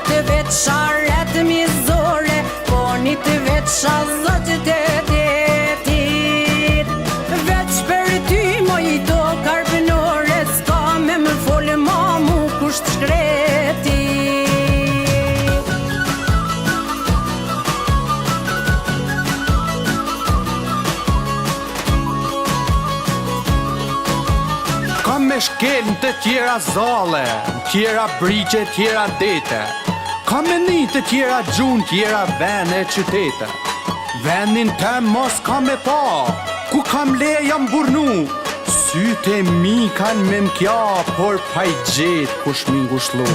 të veça ret mizore, po një të veça zotët e detit. Veç për ty mojto karpënore, s'ka me më folë ma mu kusht shkreti. Kam me shkel në të tjera zale, tjera brigje, tjera dete. Kam me një të tjera gjun, tjera vene e qytete. Venin tem mos kam me pa, ku kam le jam burnu. Syte mi kan me mkja, por pa i gjet kush mi ngushlu.